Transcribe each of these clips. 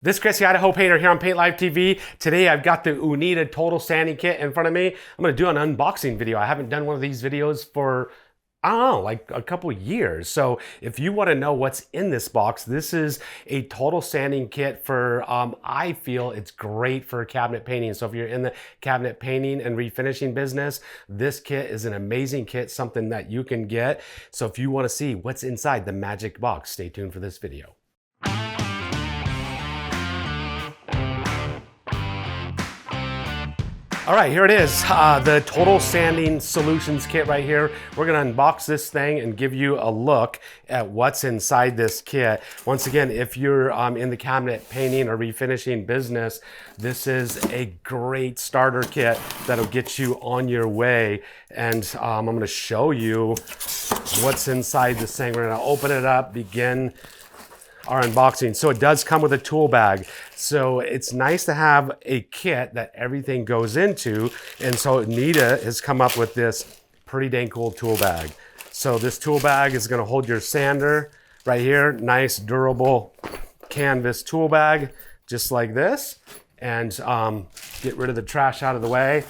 This is Chris, the Idaho Painter here on Paint Live TV. Today I've got the Uneeda Total Sanding Kit in front of me. I'm going to do an unboxing video. I haven't done one of these videos for, I don't know, like a couple years. So if you want to know what's in this box, this is a total sanding kit for, I feel it's great for cabinet painting. So if you're in the cabinet painting and refinishing business, this kit is an amazing kit, something that you can get. So if you want to see what's inside the magic box, stay tuned for this video. All right, here it is, the Total Sanding Solutions Kit right here. We're gonna unbox this thing and give you a look at what's inside this kit. Once again, if you're in the cabinet painting or refinishing business, this is a great starter kit that'll get you on your way. And I'm gonna show you what's inside this thing. We're gonna open it up, begin our unboxing. So it does come with a tool bag. So it's nice to have a kit that everything goes into. And so Uneeda has come up with this pretty dang cool tool bag. So this tool bag is gonna hold your sander right here. Nice, durable canvas tool bag, just like this. And get rid of the trash out of the way.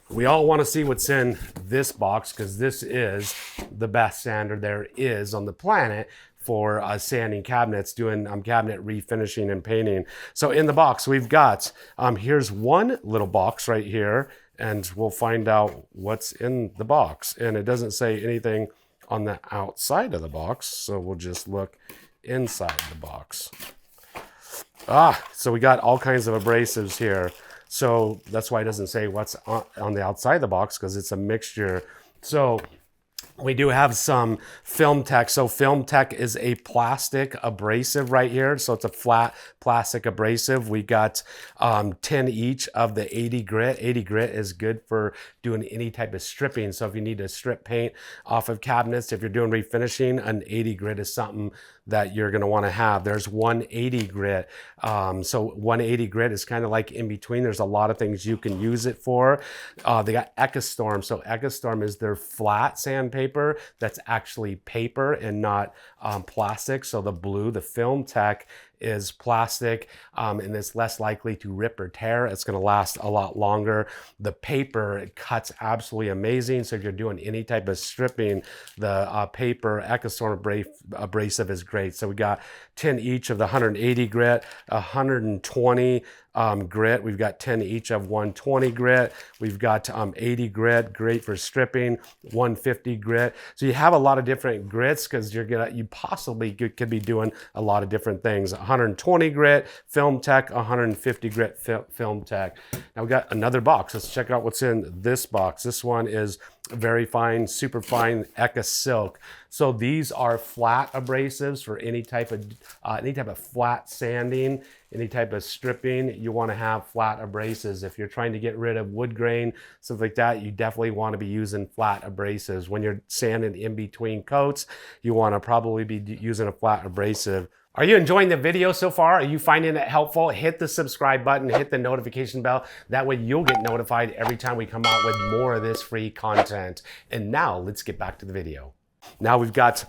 We all wanna see what's in this box because this is the best sander there is on the planet for sanding cabinets, doing cabinet refinishing and painting. So in the box, we've got, here's one little box right here, and we'll find out what's in the box. And it doesn't say anything on the outside of the box, so we'll just look inside the box. So we got all kinds of abrasives here. So that's why it doesn't say what's on the outside of the box, because it's a mixture. So we do have some Film Tech. So Film Tech is a plastic abrasive right here. So it's a flat plastic abrasive. We got 10 each of the 80 grit. 80 grit is good for doing any type of stripping. So if you need to strip paint off of cabinets, if you're doing refinishing, an 80 grit is something that you're gonna wanna have. There's 180 grit. So 180 grit is kind of like in between. There's a lot of things you can use it for. They got Ekasand. So Ekasand is their flat sandpaper that's actually paper and not plastic. So the blue, the Film Tech, is plastic and it's less likely to rip or tear. It's going to last a lot longer. The paper, it cuts absolutely amazing. So if you're doing any type of stripping, the paper Ekasand abrasive is great. So we got 10 each of the 180 grit, 120 grit. We've got 10 each of 120 grit. We've got 80 grit, great for stripping, 150 grit. So you have a lot of different grits because you possibly could be doing a lot of different things. 120 grit, Film Tech, 150 grit, Film Tech. Now we got another box. Let's check out what's in this box. This one is very fine, super fine Eka Silk. So these are flat abrasives for any type of flat sanding, any type of stripping. You want to have flat abrasives. If you're trying to get rid of wood grain, stuff like that, you definitely want to be using flat abrasives. When you're sanding in between coats, you want to probably be using a flat abrasive. Are you enjoying the video so far? Are you finding it helpful? Hit the subscribe button, hit the notification bell. That way you'll get notified every time we come out with more of this free content. And now let's get back to the video. Now we've got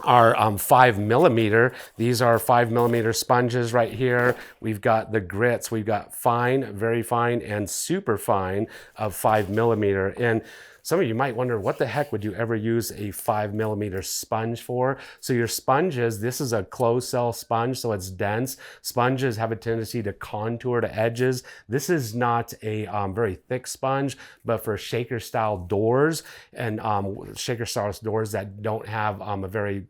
our 5mm. These are 5mm sponges right here. We've got the grits. We've got fine, very fine, and super fine of 5mm. And some of you might wonder, what the heck would you ever use a 5mm sponge for? So your sponges, this is a closed cell sponge, so it's dense. Sponges have a tendency to contour to edges. This is not a very thick sponge, but for shaker style doors and shaker style doors that don't have a very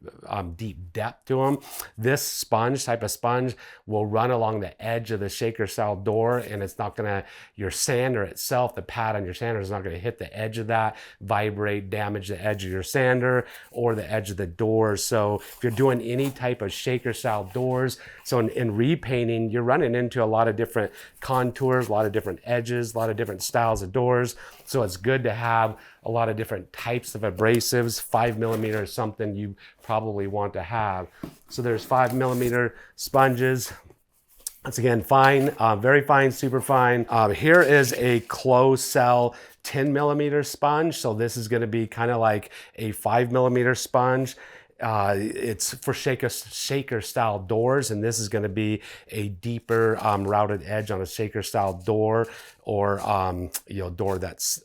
deep depth to them, this type of sponge will run along the edge of the shaker style door, and it's not gonna, your sander itself, the pad on your sander is not gonna hit the edge of that, vibrate, damage the edge of your sander or the edge of the door. So if you're doing any type of shaker style doors, so in repainting, you're running into a lot of different contours, a lot of different edges, a lot of different styles of doors. So it's good to have a lot of different types of abrasives. 5mm is something you probably want to have. So there's 5mm sponges. Once again, fine, very fine, super fine. Here is a closed cell 10mm sponge. So this is going to be kind of like a 5mm sponge. It's for shaker style doors, and this is going to be a deeper routed edge on a shaker style door, or door that's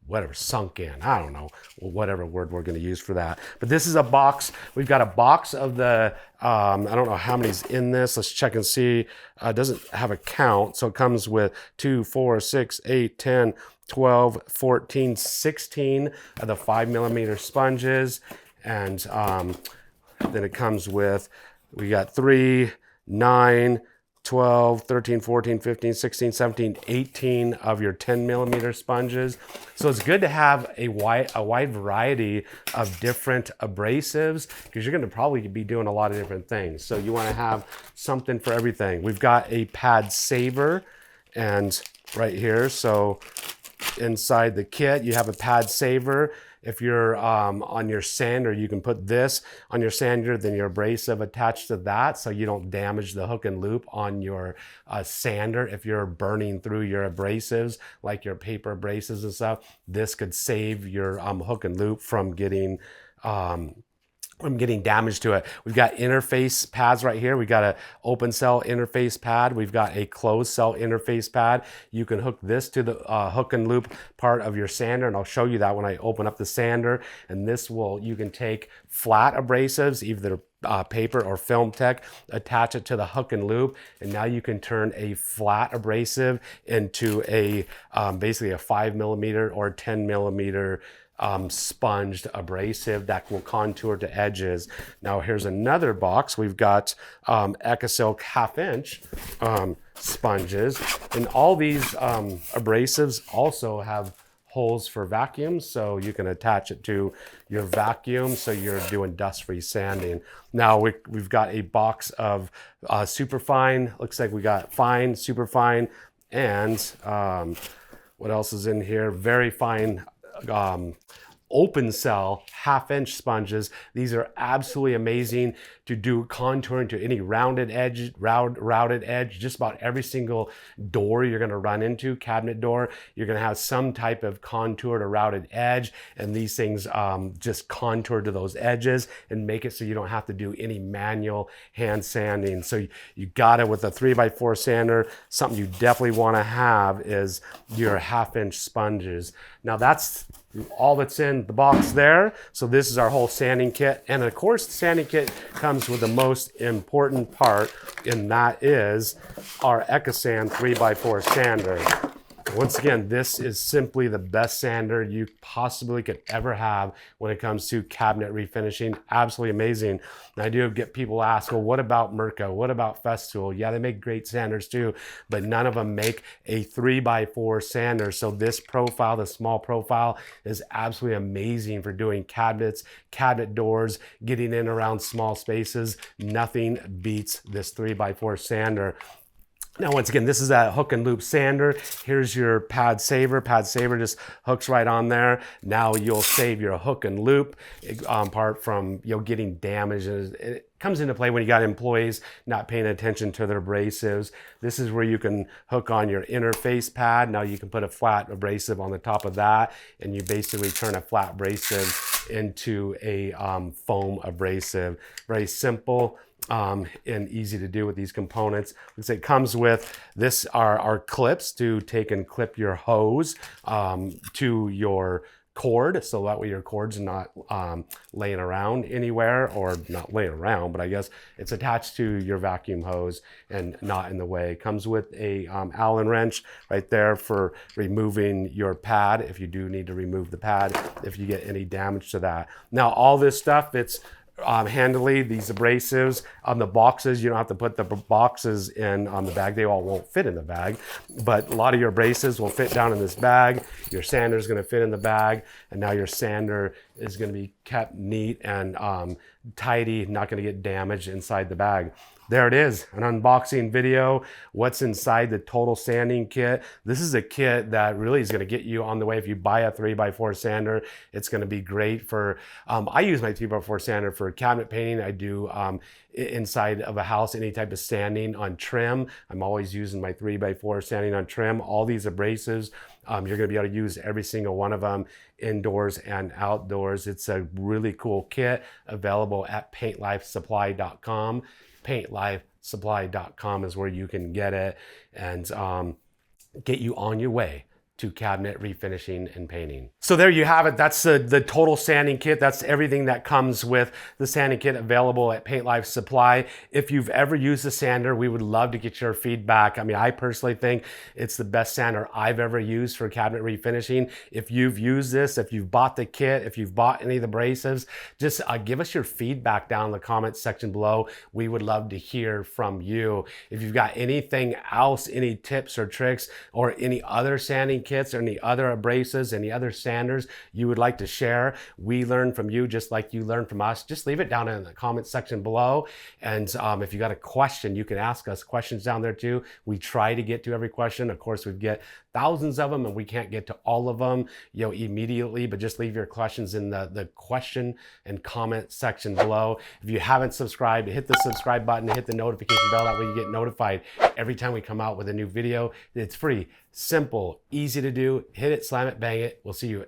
whatever, sunk in. I don't know, whatever word we're going to use for that. But this is a box. We've got a box of the I don't know how many's in this. Let's check and see. It doesn't have a count, so it comes with 2, 4, 6, 8, 10, 12, 14, 16 of the 5mm sponges. And then it comes with, we got 3, 9, 12, 13, 14, 15, 16, 17, 18 of your 10mm sponges. So it's good to have a wide variety of different abrasives, because you're going to probably be doing a lot of different things. So you want to have something for everything. We've got a pad saver, and right here, so inside the kit you have a pad saver. If you're on your sander, you can put this on your sander, then your abrasive attached to that, so you don't damage the hook and loop on your sander. If you're burning through your abrasives, like your paper abrasives and stuff, this could save your hook and loop from getting damage to it. We've got interface pads right here. We've got an open cell interface pad. We've got a closed cell interface pad. You can hook this to the hook and loop part of your sander, and I'll show you that when I open up the sander. And this you can take flat abrasives, either paper or film tech, attach it to the hook and loop, and now you can turn a flat abrasive into a basically a 5mm or 10mm sponged abrasive that will contour to edges. Now here's another box. We've got Ekasand 1/2" sponges, and all these abrasives also have holes for vacuums, so you can attach it to your vacuum, so you're doing dust-free sanding. Now we've got a box of superfine. Looks like we got fine, superfine, and what else is in here? Very fine open cell 1/2" sponges. These are absolutely amazing to do contouring to any routed edge. Just about every single door you're going to run into, cabinet door, you're going to have some type of contour to routed edge, and these things just contour to those edges and make it so you don't have to do any manual hand sanding. So you got it with a 3x4 sander. Something you definitely want to have is your 1/2" sponges. Now that's all that's in the box there. So this is our whole sanding kit, and of course the sanding kit comes with the most important part, and that is our Ekasand 3x4 sander. Once again, this is simply the best sander you possibly could ever have when it comes to cabinet refinishing. Absolutely amazing. And I do get people ask, well, what about Mirka? What about Festool? Yeah, they make great sanders too, but none of them make a 3x4 sander. So this profile, the small profile, is absolutely amazing for doing cabinets, cabinet doors, getting in around small spaces. Nothing beats this 3x4 sander. Now, once again, this is a hook and loop sander. Here's your pad saver. Pad saver just hooks right on there. Now you'll save your hook and loop part from getting damaged. It comes into play when you got employees not paying attention to their abrasives. This is where you can hook on your interface pad. Now you can put a flat abrasive on the top of that, and you basically turn a flat abrasive into a foam abrasive. Very simple. And easy to do with these components. It comes with this our clips to take and clip your hose to your cord, so that way your cord's not laying around anywhere, or not laying around, but I guess it's attached to your vacuum hose and not in the way. It comes with a Allen wrench right there for removing your pad if you do need to remove the pad if you get any damage to that. Now all this stuff, it's handily, these abrasives on the boxes, you don't have to put the boxes in on the bag. They all won't fit in the bag, but a lot of your abrasives will fit down in this bag. Your sander is going to fit in the bag, and now your sander is going to be kept neat and tidy, not going to get damaged inside the bag. there it is, an unboxing video, what's inside the total sanding kit. This is a kit that really is gonna get you on the way. If you buy a 3x4 sander, it's gonna be great for, I use my 3x4 sander for cabinet painting. I do inside of a house, any type of sanding on trim. I'm always using my 3x4 sanding on trim. All these abrasives, you're gonna be able to use every single one of them indoors and outdoors. It's a really cool kit available at paintlifesupply.com. paintlifesupply.com is where you can get it and get you on your way to cabinet refinishing and painting. So there you have it. That's the total sanding kit. That's everything that comes with the sanding kit available at Paint Life Supply. If you've ever used a sander, we would love to get your feedback. I mean, I personally think it's the best sander I've ever used for cabinet refinishing. If you've used this, if you've bought the kit, if you've bought any of the abrasives, just give us your feedback down in the comments section below. We would love to hear from you. If you've got anything else, any tips or tricks or any other sanding kits or any other abrasives, any other sanders you would like to share, we learn from you just like you learn from us. Just leave it down in the comment section below. And if you got a question, you can ask us questions down there too. We try to get to every question. Of course, we get thousands of them and we can't get to all of them, immediately, but just leave your questions in the question and comment section below. If you haven't subscribed, hit the subscribe button, hit the notification bell. That way you get notified every time we come out with a new video. It's free, simple, easy to do. Hit it, slam it, bang it. We'll see you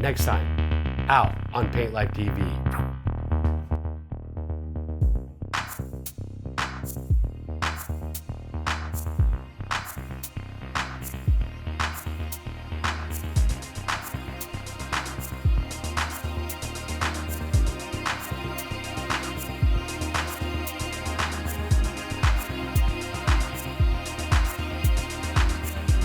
next time out on Paint Life TV.